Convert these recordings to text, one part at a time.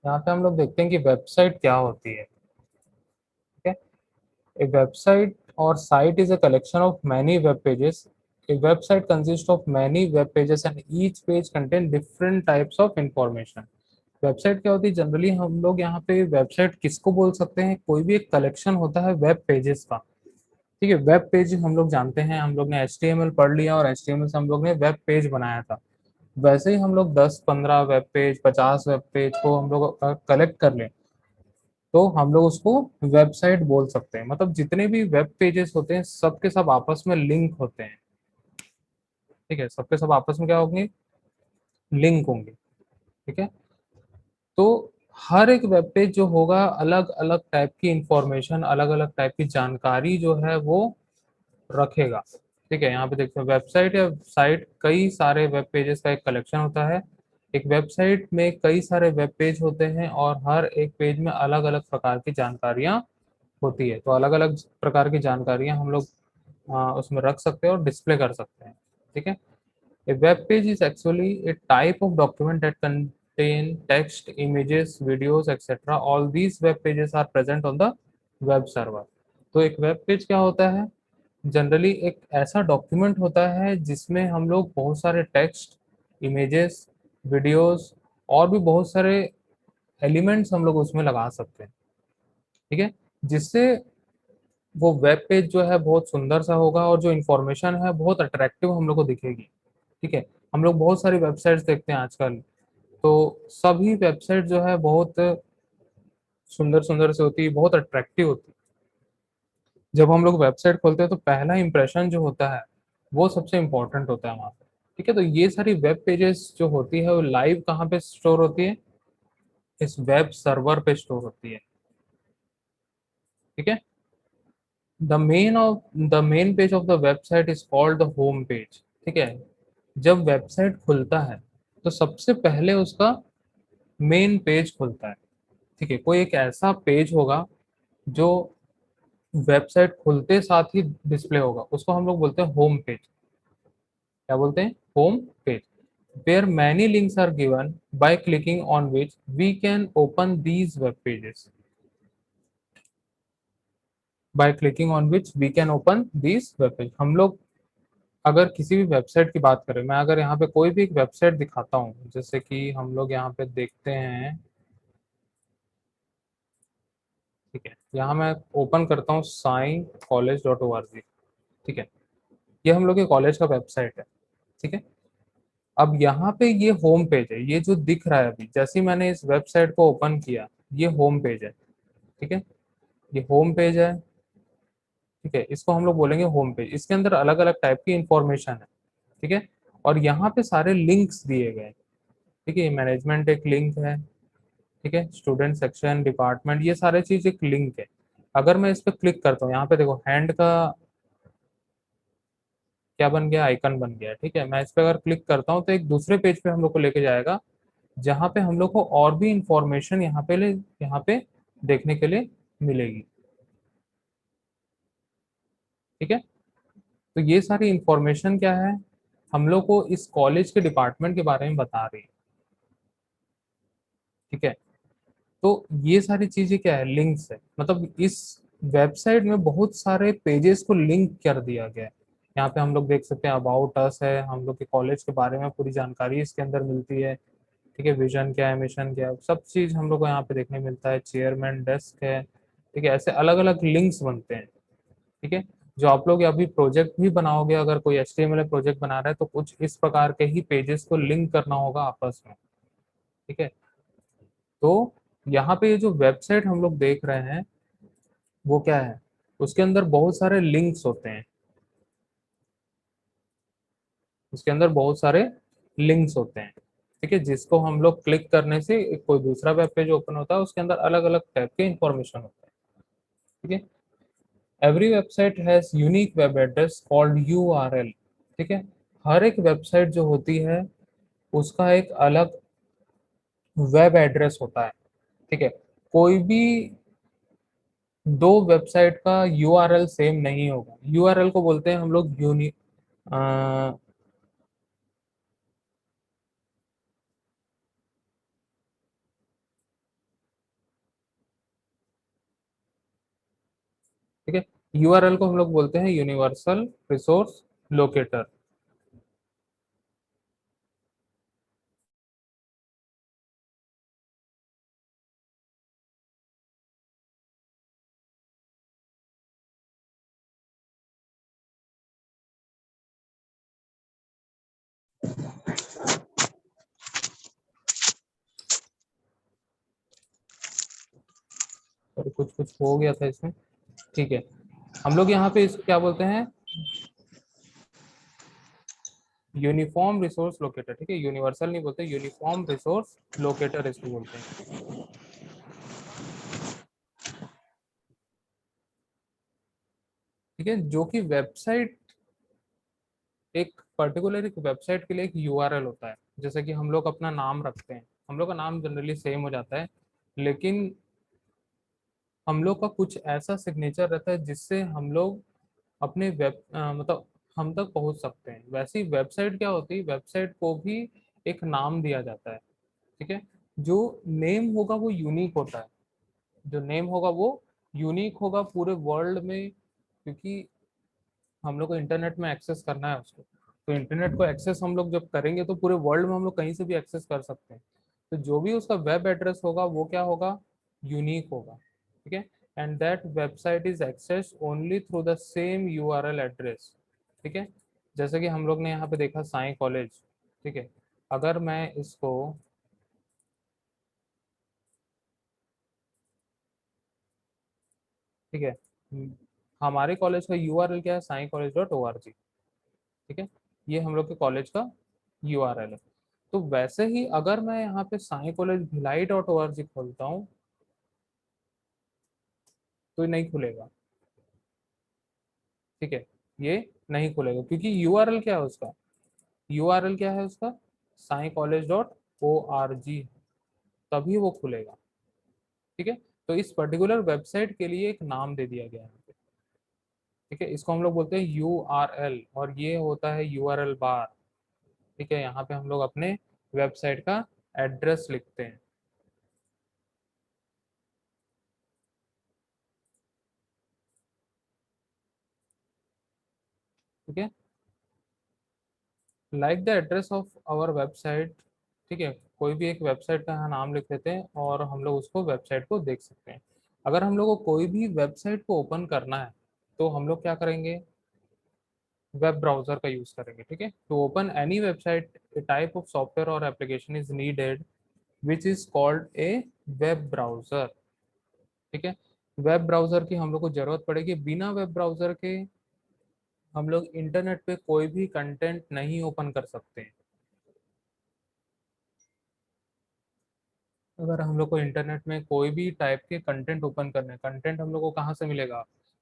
यहाँ पे हम लोग देखते हैं कि वेबसाइट क्या होती है। ठीक है, A website or site is a collection of many web pages. A website consists of many web pages and each page contain different types of information. Website क्या होती है? जनरली हम लोग यहाँ पे वेबसाइट किसको बोल सकते हैं? कोई भी एक कलेक्शन होता है वेब पेजेस का। ठीक है, वेब पेज हम लोग जानते हैं, हम लोग ने HTML पढ़ लिया और HTML से हम लोग ने वेब पेज बनाया था। वैसे ही हम लोग 10-15 वेब पेज, 50 वेब पेज को हम लोग कलेक्ट कर लें तो हम लोग उसको वेबसाइट बोल सकते हैं। मतलब जितने भी वेब पेजेस होते हैं सबके सब आपस में लिंक होते हैं। ठीक है, सबके सब आपस में क्या होंगे? लिंक होंगे। ठीक है, तो हर एक वेब पेज जो होगा अलग अलग टाइप की इंफॉर्मेशन, अलग अलग टाइप की जानकारी जो है वो रखेगा। ठीक है, यहाँ पे देखते हैं वेबसाइट या साइट कई सारे वेब पेजेस का एक कलेक्शन होता है। एक वेबसाइट में कई सारे वेब पेज होते हैं और हर एक पेज में अलग अलग प्रकार की जानकारियाँ होती है। तो अलग अलग प्रकार की जानकारियाँ हम लोग उसमें रख सकते हैं और डिस्प्ले कर सकते हैं। ठीक है, a web page is actually a type of document that contain text, images, videos, etc. All these web pages are present on the web server. तो एक वेब पेज क्या होता है? जनरली एक ऐसा डॉक्यूमेंट होता है जिसमें हम लोग बहुत सारे टेक्स्ट, इमेजेस, वीडियोस और भी बहुत सारे एलिमेंट्स हम लोग उसमें लगा सकते हैं। ठीक है, जिससे वो वेब पेज जो है बहुत सुंदर सा होगा और जो इन्फॉर्मेशन है बहुत अट्रैक्टिव हम लोग को दिखेगी। ठीक है, हम लोग बहुत सारी वेबसाइट्स देखते हैं आजकल, तो सभी वेबसाइट जो है बहुत सुंदर सुंदर से होती है, बहुत अट्रैक्टिव होती है। जब हम लोग वेबसाइट खोलते हैं तो पहला इंप्रेशन जो होता है वो सबसे इम्पोर्टेंट होता है वहाँ पे। ठीक है, तो ये सारी वेब पेजेस जो होती है वो लाइव कहाँ पे स्टोर होती है? इस वेब सर्वर पे स्टोर होती है। ठीक है, the main page of the website is called the home page. ठीक है, जब वेबसाइट खुलता है तो सबसे पहले उसका मेन पेज खुलता है। ठीक है, कोई एक ऐसा पेज होगा जो वेबसाइट खुलते साथ ही डिस्प्ले होगा, उसको हम लोग बोलते हैं होम पेज। क्या बोलते हैं? Home page. where many links are given by clicking on which we can open these web pages, by clicking on which we can open these web page। हम लोग अगर किसी भी वेबसाइट की बात करें, मैं अगर यहाँ पे कोई भी एक वेबसाइट दिखाता हूँ, जैसे कि हम लोग यहाँ पे देखते हैं। ठीक है, यहाँ मैं ओपन करता हूँ scicollege.org। ठीक है, ये हम लोग के कॉलेज का वेबसाइट है। ठीक है, अब यहाँ पे ये होम पेज है, ये जो दिख रहा है अभी जैसे ही मैंने इस वेबसाइट को ओपन किया, ये होम पेज है। ठीक है, ये होम पेज है। ठीक है, इसको हम लोग बोलेंगे होम पेज। इसके अंदर अलग अलग टाइप की इंफॉर्मेशन है। ठीक है, और यहाँ पे सारे लिंक्स दिए गए। ठीक है, मैनेजमेंट एक लिंक है। ठीक है, स्टूडेंट सेक्शन, डिपार्टमेंट, ये सारे चीज एक लिंक है। अगर मैं इस पर क्लिक करता हूँ, यहाँ पे देखो हैंड का क्या बन गया? आइकन बन गया। ठीक है, मैं इस पर अगर क्लिक करता हूँ तो एक दूसरे पेज पे हम लोग को लेके जाएगा, जहाँ पे हम लोग को और भी इंफॉर्मेशन यहाँ पे देखने के लिए मिलेगी। ठीक है, तो ये सारी इंफॉर्मेशन क्या है? हम लोग को इस कॉलेज के डिपार्टमेंट के बारे में बता रही है। ठीक है, तो ये सारी चीजें क्या है? लिंक्स है। मतलब इस वेबसाइट में बहुत सारे पेजेस को लिंक कर दिया गया है। यहाँ पे हम लोग देख सकते हैं अबाउट अस है, हम लोग के कॉलेज के बारे में पूरी जानकारी इसके अंदर मिलती है। ठीक है, विजन क्या है, मिशन क्या है, सब चीज हम लोग को यहाँ पे देखने मिलता है। चेयरमैन डेस्क है। ठीक है, ऐसे अलग अलग लिंक्स बनते हैं। ठीक है, जो आप लोग अभी प्रोजेक्ट भी बनाओगे, अगर कोई HTML प्रोजेक्ट बना रहा है तो कुछ इस प्रकार के ही पेजेस को लिंक करना होगा आपस में। ठीक है, तो यहाँ पे ये जो वेबसाइट हम लोग देख रहे हैं वो क्या है? उसके अंदर बहुत सारे लिंक्स होते हैं। उसके अंदर बहुत सारे लिंक्स होते हैं। ठीक है, जिसको हम लोग क्लिक करने से एक कोई दूसरा वेब पेज ओपन होता है, उसके अंदर अलग अलग टाइप के इंफॉर्मेशन होता है। ठीक है, every website has unique web address called URL। ठीक है, हर एक वेबसाइट जो होती है उसका एक अलग वेब एड्रेस होता है। ठीक है, कोई भी दो वेबसाइट का URL सेम नहीं होगा। URL को बोलते हैं हम लोग ठीक है। यूआरएल को हम लोग बोलते हैं यूनिवर्सल रिसोर्स लोकेटर। और कुछ कुछ हो गया था इसमें। ठीक है, हम लोग यहाँ पे इसको क्या बोलते हैं, यूनिफॉर्म रिसोर्स लोकेटर। ठीक है, यूनिवर्सल नहीं बोलते, यूनिफॉर्म रिसोर्स लोकेटर इसको बोलते हैं। ठीक है, जो कि वेबसाइट, एक पर्टिकुलर एक वेबसाइट के लिए एक यूआरएल होता है। जैसे कि हम लोग अपना नाम रखते हैं, हम लोग का नाम जनरली सेम हो जाता है, लेकिन हम लोग का कुछ ऐसा सिग्नेचर रहता है जिससे हम लोग अपने मतलब हम तक पहुंच सकते हैं। वैसे ही वेबसाइट क्या होती है, वेबसाइट को भी एक नाम दिया जाता है। ठीक है, जो नेम होगा वो यूनिक होता है, जो नेम होगा वो यूनिक होगा पूरे वर्ल्ड में, क्योंकि हम लोग को इंटरनेट में एक्सेस करना है उसको। तो इंटरनेट को एक्सेस हम लोग जब करेंगे तो पूरे वर्ल्ड में हम लोग कहीं से भी एक्सेस कर सकते हैं। तो जो भी उसका वेब एड्रेस होगा वो क्या होगा, यूनिक होगा। ठीक है, and that website is access only through the same URL address. ठीक है, जैसे कि हम लोग ने यहाँ पे देखा साई कॉलेज। ठीक है, अगर मैं इसको, ठीक है, हमारे कॉलेज का यूआरएल क्या है, Sai college dot O R G. ठीक है, ये हम लोग के कॉलेज का यूआरएल है। तो वैसे ही अगर मैं यहाँ पे Sai college Bhilai dot O R G खोलता हूँ तो ये नहीं खुलेगा। ठीक है, ये नहीं खुलेगा क्योंकि यूआरएल क्या है उसका, यूआरएल क्या है उसका, Sai college dot O R G, तभी वो खुलेगा। ठीक है, तो इस पर्टिकुलर वेबसाइट के लिए एक नाम दे दिया गया है। ठीक है, इसको हम लोग बोलते हैं यू आर एल, और ये होता है यूआरएल बार। ठीक है, यहाँ पे हम लोग अपने वेबसाइट का एड्रेस लिखते हैं। ठीक है, like the address of our website. ठीक है, कोई भी एक वेबसाइट का यहाँ नाम लिख लेते हैं और हम लोग उसको वेबसाइट को देख सकते हैं। अगर हम लोग को कोई भी वेबसाइट को ओपन करना है तो हम लोग क्या करेंगे, वेब ब्राउजर का यूज करेंगे। ठीक है, तो open any website a type of software और application is needed which is called a web browser. ठीक है, वेब ब्राउजर की हम लोग को जरूरत पड़ेगी, बिना वेब ब्राउजर के हम लोग इंटरनेट पे कोई भी कंटेंट नहीं ओपन कर सकते। अगर हम लोग को इंटरनेट में कोई भी टाइप के कंटेंट ओपन करने, कंटेंट हम लोग को कहाँ से मिलेगा,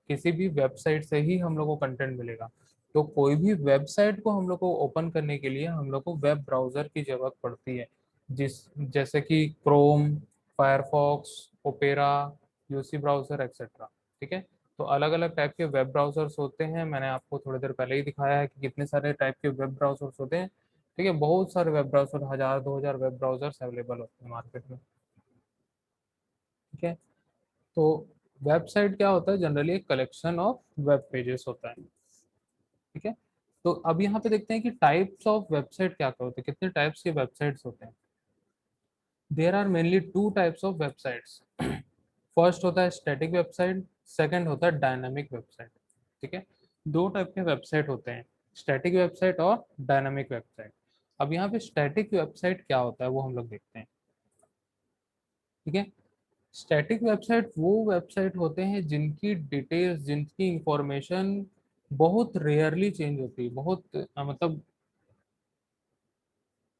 किसी भी वेबसाइट से ही हम लोग को कंटेंट मिलेगा। तो कोई भी वेबसाइट को हम लोग को ओपन करने के लिए हम लोग को वेब ब्राउजर की जरूरत पड़ती है, जिस जैसे कि Chrome, Firefox, opera, UC browser etcetera. ठीक है, तो अलग अलग टाइप के वेब ब्राउजर्स होते हैं, मैंने आपको थोड़ी देर पहले ही दिखाया है कि कितने सारे टाइप के वेब ब्राउजर्स होते हैं। ठीक है, बहुत सारे web browser, 1000 2000 web browsers available होते हैं मार्केट में। ठीक है, तो वेबसाइट क्या होता है, जनरली एक कलेक्शन ऑफ वेब पेजेस होता है। ठीक है, तो अब यहाँ पे देखते हैं कि टाइप्स ऑफ वेबसाइट क्या क्या होते हैं, कितने टाइप्स के वेबसाइट्स होते हैं। There are mainly two types of websites. First होता है स्टैटिक वेबसाइट, सेकंड होता है डायनामिक वेबसाइट। ठीक है, दो टाइप के वेबसाइट होते हैं, स्टैटिक वेबसाइट और डायनामिक वेबसाइट। अब यहाँ पे स्टैटिक वेबसाइट क्या होता है वो हम लोग देखते हैं। ठीक है, स्टैटिक वेबसाइट वो वेबसाइट होते हैं जिनकी डिटेल्स, जिनकी इंफॉर्मेशन बहुत रेयरली चेंज होती है, बहुत मतलब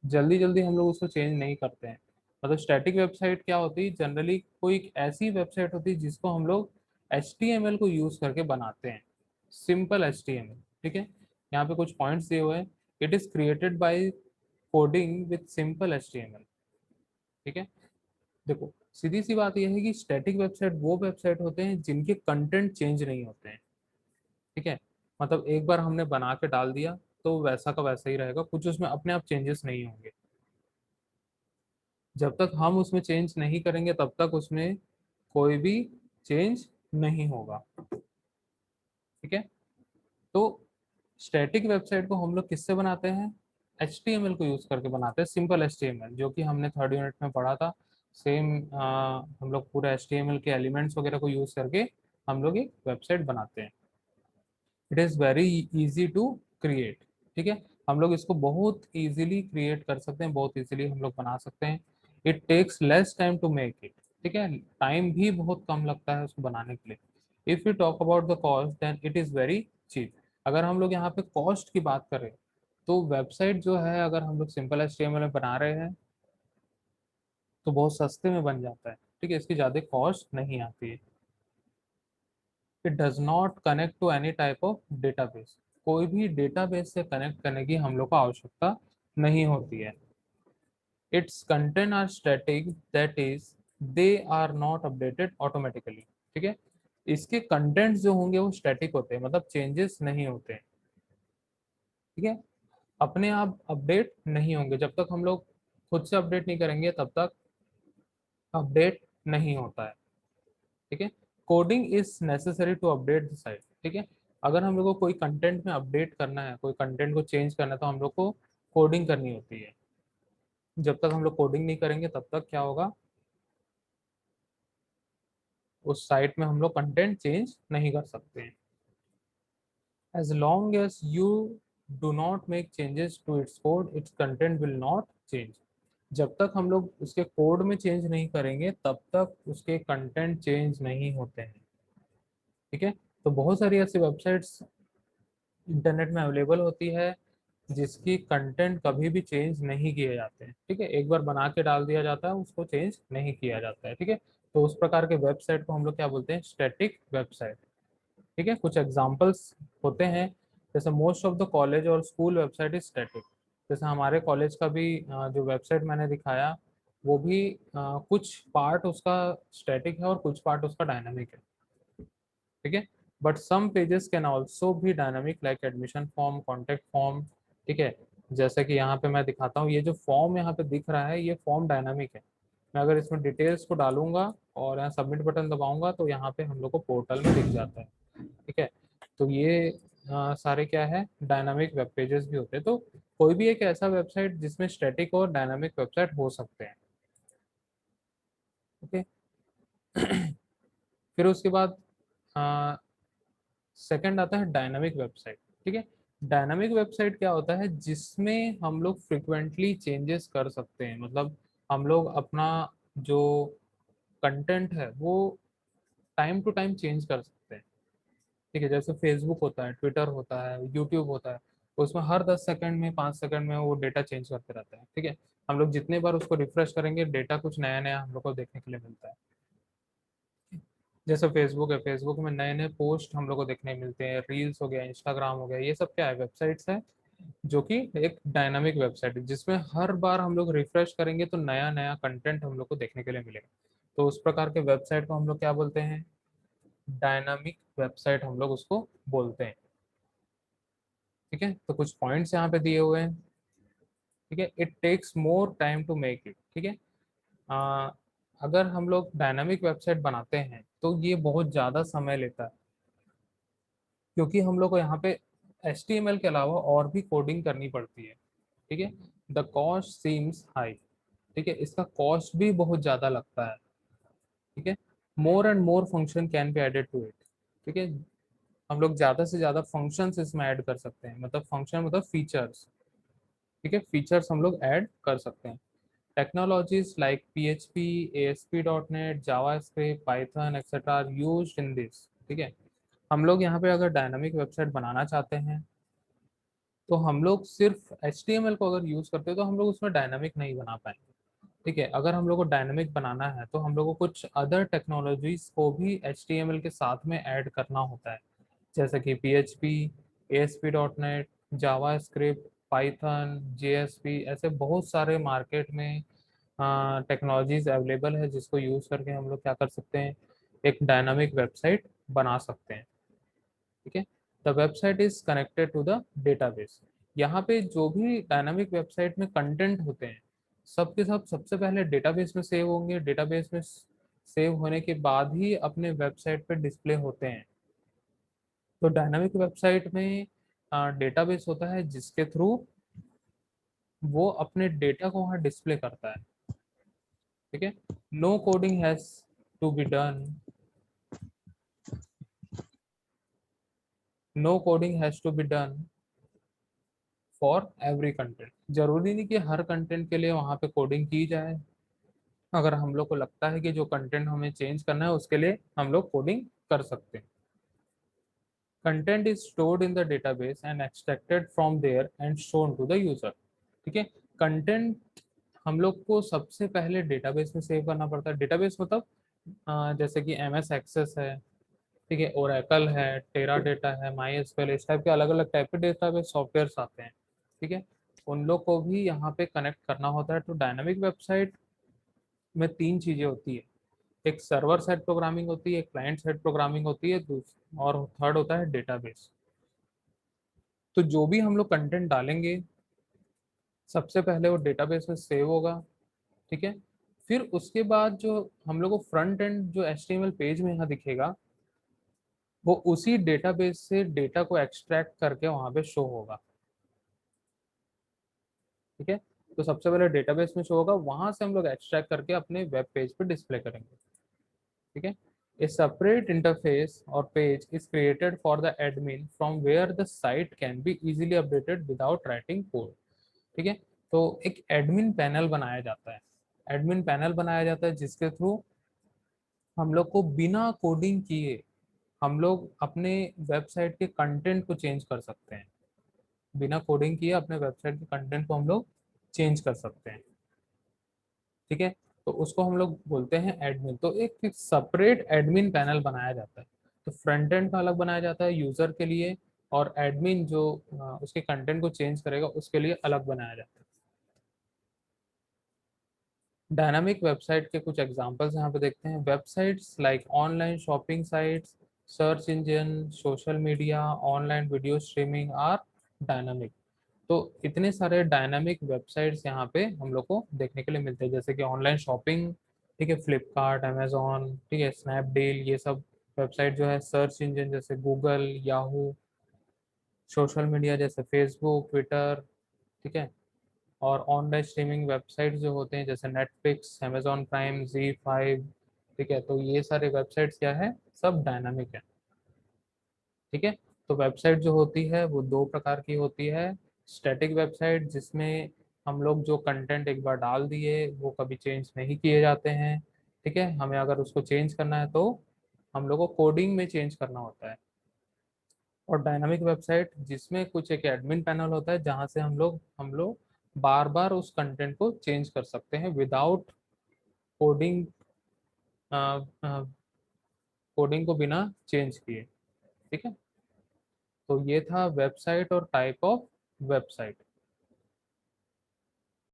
जल्दी जल्दी हम लोग उसको चेंज नहीं करते हैं। मतलब स्टैटिक वेबसाइट क्या होती है, जनरली कोई एक ऐसी वेबसाइट होती है जिसको हम लोग HTML को यूज करके बनाते हैं, सिंपल HTML। ठीक है, यहाँ पे कुछ पॉइंट्स दिए हुए हैं। It is created by coding with simple HTML। ठीक है, देखो सीधी सी बात यह है कि स्टैटिक वेबसाइट वो वेबसाइट होते हैं जिनके कंटेंट चेंज नहीं होते हैं। ठीक है, मतलब एक बार हमने बना के डाल दिया तो वैसा का वैसा ही रहेगा, कुछ उसमें अपने आप चेंजेस नहीं होंगे। जब तक हम उसमें चेंज नहीं करेंगे तब तक उसमें कोई भी चेंज नहीं होगा। स्टैटिक वेबसाइट को हम लोग किससे बनाते हैं? HTML को यूज करके बनाते हैं, सिंपल HTML, जो कि हमने थर्ड यूनिट में पढ़ा था। सेम हम लोग पूरा HTML के एलिमेंट्स वगैरह को यूज करके हम लोग एक वेबसाइट बनाते हैं। It is very easy to create. ठीक है, हम लोग इसको बहुत इजीली क्रिएट कर सकते हैं, बहुत इजीली हम लोग बना सकते हैं। It takes less time to make it. ठीक है, टाइम भी बहुत कम लगता है उसको बनाने के लिए। If you talk about the cost then it is very cheap. अगर हम लोग यहाँ पे कॉस्ट की बात करें तो वेबसाइट जो है, अगर हम लोग सिंपल HTML में बना रहे हैं तो बहुत सस्ते में बन जाता है। ठीक है, इसकी ज़्यादा कॉस्ट नहीं आती है। It does not connect to any type of database. कोई भी डेटाबेस से कनेक्ट करने की हम लोग को आवश्यकता नहीं होती है। Its content are static, that is they are not updated automatically. ठीक है, इसके कंटेंट्स जो होंगे वो स्टैटिक होते हैं, मतलब चेंजेस नहीं होते हैं। ठीक है, अपने आप अपडेट नहीं होंगे, जब तक हम लोग खुद से अपडेट नहीं करेंगे तब तक अपडेट नहीं होता है। ठीक है, coding is necessary to update the site. ठीक है, अगर हम लोग को कोई कंटेंट में अपडेट करना है, कोई कंटेंट को चेंज करना है, तो हम लोग को कोडिंग करनी होती है। जब तक हम लोग कोडिंग नहीं करेंगे तब तक क्या होगा, उस साइट में हम लोग कंटेंट चेंज नहीं कर सकते हैं। As long as you do not make changes to its code, its content will not change. जब तक हम लोग उसके कोड में चेंज नहीं करेंगे तब तक उसके कंटेंट चेंज नहीं होते हैं। ठीक है, तो बहुत सारी ऐसी वेबसाइट्स इंटरनेट में अवेलेबल होती है जिसकी कंटेंट कभी भी चेंज नहीं किए जाते हैं। ठीक है, एक बार बना के डाल दिया जाता है, उसको चेंज नहीं किया जाता है। ठीक है, तो उस प्रकार के वेबसाइट को हम लोग क्या बोलते हैं, स्टैटिक वेबसाइट। ठीक है, कुछ एग्जांपल्स होते हैं, जैसे मोस्ट ऑफ द कॉलेज और स्कूल वेबसाइट इज स्टैटिक। जैसे हमारे कॉलेज का भी जो वेबसाइट मैंने दिखाया वो भी कुछ पार्ट उसका स्टैटिक है और कुछ पार्ट उसका डायनामिक है। ठीक है, but some pages can also भी dynamic, like admission form, contact form. ठीक है, जैसे कि यहाँ पे मैं दिखाता हूँ, ये जो फॉर्म यहाँ पे दिख रहा है ये फॉर्म डायनामिक है। मैं अगर इसमें डिटेल्स को डालूंगा और यहाँ सबमिट बटन दबाऊंगा तो यहाँ पे हम लोग को पोर्टल में दिख जाता है। ठीक है, तो ये सारे क्या है, डायनामिक वेब पेजेस भी होते हैं। तो कोई भी एक ऐसा वेबसाइट जिसमें स्टैटिक और डायनामिक वेबसाइट हो सकते हैं। ओके, फिर उसके बाद सेकंड आता है डायनामिक वेबसाइट। ठीक है, डायनामिक वेबसाइट क्या होता है, जिसमें हम लोग फ्रिक्वेंटली चेंजेस कर सकते हैं, मतलब हम लोग अपना जो कंटेंट है वो टाइम टू टाइम चेंज कर सकते हैं। ठीक है, जैसे फेसबुक होता है, ट्विटर होता है, यूट्यूब होता है, उसमें हर 10 सेकंड में, 5 सेकंड में वो डेटा चेंज करते रहता है। ठीक है, हम लोग जितने बार उसको रिफ्रेश करेंगे डेटा कुछ नया नया हम लोग को देखने के लिए मिलता है। जैसे फेसबुक है, फेसबुक में नए नए पोस्ट हम लोग को देखने मिलते हैं, रील्स हो गया, इंस्टाग्राम हो गया, ये सब क्या है, वेबसाइट्स है जो कि एक डायनामिक वेबसाइट है, जिसमें हर बार हम लोग रिफ्रेश करेंगे तो नया नया कंटेंट हम लोग को देखने के लिए मिलेगा। तो उस प्रकार के वेबसाइट को हम लोग क्या बोलते हैं, डायनामिक वेबसाइट हम लोग उसको बोलते हैं। ठीक है, तो कुछ पॉइंट्स यहाँ पे दिए हुए हैं। ठीक है, it takes more time to make it. ठीक है, आ, अगर हम लोग डायनामिक वेबसाइट बनाते हैं तो ये बहुत ज़्यादा समय लेता है, क्योंकि हम लोग को यहाँ पे HTML के अलावा और भी कोडिंग करनी पड़ती है। ठीक है, द कॉस्ट सीम्स हाई। ठीक है, इसका कॉस्ट भी बहुत ज़्यादा लगता है। ठीक है, more and more function can be added to it. ठीक है, हम लोग ज़्यादा से ज़्यादा फंक्शंस इसमें ऐड कर सकते हैं, मतलब फंक्शन मतलब फीचर्स। ठीक है, फीचर्स हम लोग ऐड कर सकते हैं। Technologies like PHP, ASP.NET, JavaScript, Python etcetera are used in this. ठीक है, हम लोग यहाँ पे अगर डायनामिक वेबसाइट बनाना चाहते हैं तो हम लोग सिर्फ HTML को अगर यूज करते हैं तो हम लोग उसमें डायनामिक नहीं बना पाएंगे। ठीक है, अगर हम लोग को डायनामिक बनाना है तो हम लोग को कुछ अदर टेक्नोलॉजीज को भी HTML के साथ में ऐड करना होता है, जैसे कि PHP, ASP.NET, जावा स्क्रिप्ट, पाइथन, JSP, ऐसे बहुत सारे मार्केट में टेक्नोलॉजीज अवेलेबल है जिसको यूज करके हम लोग क्या कर सकते हैं, एक डायनामिक वेबसाइट बना सकते हैं। ठीक है, the website is connected to the database. यहाँ पे जो भी डायनामिक वेबसाइट में कंटेंट होते हैं सबके सब सबसे पहले डेटाबेस में सेव होंगे, डेटाबेस में सेव होने के बाद ही अपने वेबसाइट पे डिस्प्ले होते हैं। तो डायनामिक वेबसाइट में डेटाबेस होता है जिसके थ्रू वो अपने डेटा को वहाँ डिस्प्ले करता है। ठीक है, no coding has to be done, no coding has to be done for every content. जरूरी नहीं कि हर कंटेंट के लिए वहाँ पे कोडिंग की जाए। अगर हम लोग को लगता है कि जो कंटेंट हमें चेंज करना है उसके लिए हम लोग कोडिंग कर सकते हैं। Content is stored in the database and extracted from there and shown to the user. ठीक है, कंटेंट हम लोग को सबसे पहले डेटाबेस में सेव करना पड़ता है। डेटाबेस मतलब जैसे कि एम एस एक्सेस है, ठीक है, ओरेकल है, टेरा डेटा है, माई एसक्यूएल, इस टाइप के अलग अलग टाइप के डेटाबेस सॉफ्टवेयर आते हैं। ठीक है, उन लोग को भी यहाँ पे कनेक्ट करना होता है। तो डायनामिक वेबसाइट में तीन चीजें होती है, एक सर्वर साइड प्रोग्रामिंग होती है, एक क्लाइंट साइड प्रोग्रामिंग होती है, और थर्ड होता है डेटाबेस। तो जो भी हम लोग कंटेंट डालेंगे सबसे पहले वो डेटाबेस में सेव होगा। ठीक है, फिर उसके बाद जो हम लोग को फ्रंट एंड जो HTML पेज में यहाँ दिखेगा वो उसी डेटाबेस से डेटा को एक्सट्रैक्ट करके वहां पे शो होगा। ठीक है, तो सबसे पहले डेटाबेस में शो होगा, वहां से हम लोग एक्सट्रैक्ट करके अपने वेब पेज पे डिस्प्ले करेंगे। ठीक है, ए सेपरेट इंटरफेस और page is created for the admin from where the site can be easily updated without writing code. ठीक है, तो एक एडमिन पैनल बनाया जाता है। एडमिन पैनल बनाया जाता है जिसके थ्रू हम लोग को बिना कोडिंग किए हम लोग अपने वेबसाइट के कंटेंट को चेंज कर सकते हैं। बिना कोडिंग किए अपने वेबसाइट के कंटेंट को हम लोग चेंज कर सकते हैं। ठीक है, तो उसको हम लोग बोलते हैं एडमिन। तो एक सेपरेट एडमिन पैनल बनाया जाता है। तो फ्रंट एंड का अलग बनाया जाता है यूजर के लिए, और एडमिन जो उसके कंटेंट को चेंज करेगा उसके लिए अलग बनाया जाता है। डायनामिक वेबसाइट के कुछ एग्जांपल्स यहाँ पे देखते हैं। Websites like online shopping sites, search engine, social media, online video streaming are dynamic. तो इतने सारे डायनामिक वेबसाइट्स यहाँ पे हम लोग को देखने के लिए मिलते हैं, जैसे कि ऑनलाइन शॉपिंग, ठीक है, फ्लिपकार्ट, अमेजोन, ठीक है, स्नैपडील, ये सब वेबसाइट जो है। सर्च इंजन जैसे गूगल, याहू, सोशल मीडिया जैसे फेसबुक, ट्विटर, ठीक है, और ऑनलाइन स्ट्रीमिंग वेबसाइट जो होते हैं जैसे नेटफ्लिक्स, अमेजोन प्राइम, Z5। ठीक है, तो ये सारे वेबसाइट्स क्या है, सब डायनामिक है। ठीक है, तो वेबसाइट जो होती है वो दो प्रकार की होती है। स्टैटिक वेबसाइट जिसमें हम लोग जो कंटेंट एक बार डाल दिए वो कभी चेंज नहीं किए जाते हैं। ठीक है, हमें अगर उसको चेंज करना है तो हम लोग को कोडिंग में चेंज करना होता है। और डायनामिक वेबसाइट जिसमें कुछ एक एडमिन पैनल होता है जहाँ से हम लोग बार बार उस कंटेंट को चेंज कर सकते हैं विदाउट कोडिंग, कोडिंग को बिना चेंज किए। ठीक है, तो ये था वेबसाइट और टाइप ऑफ वेबसाइट।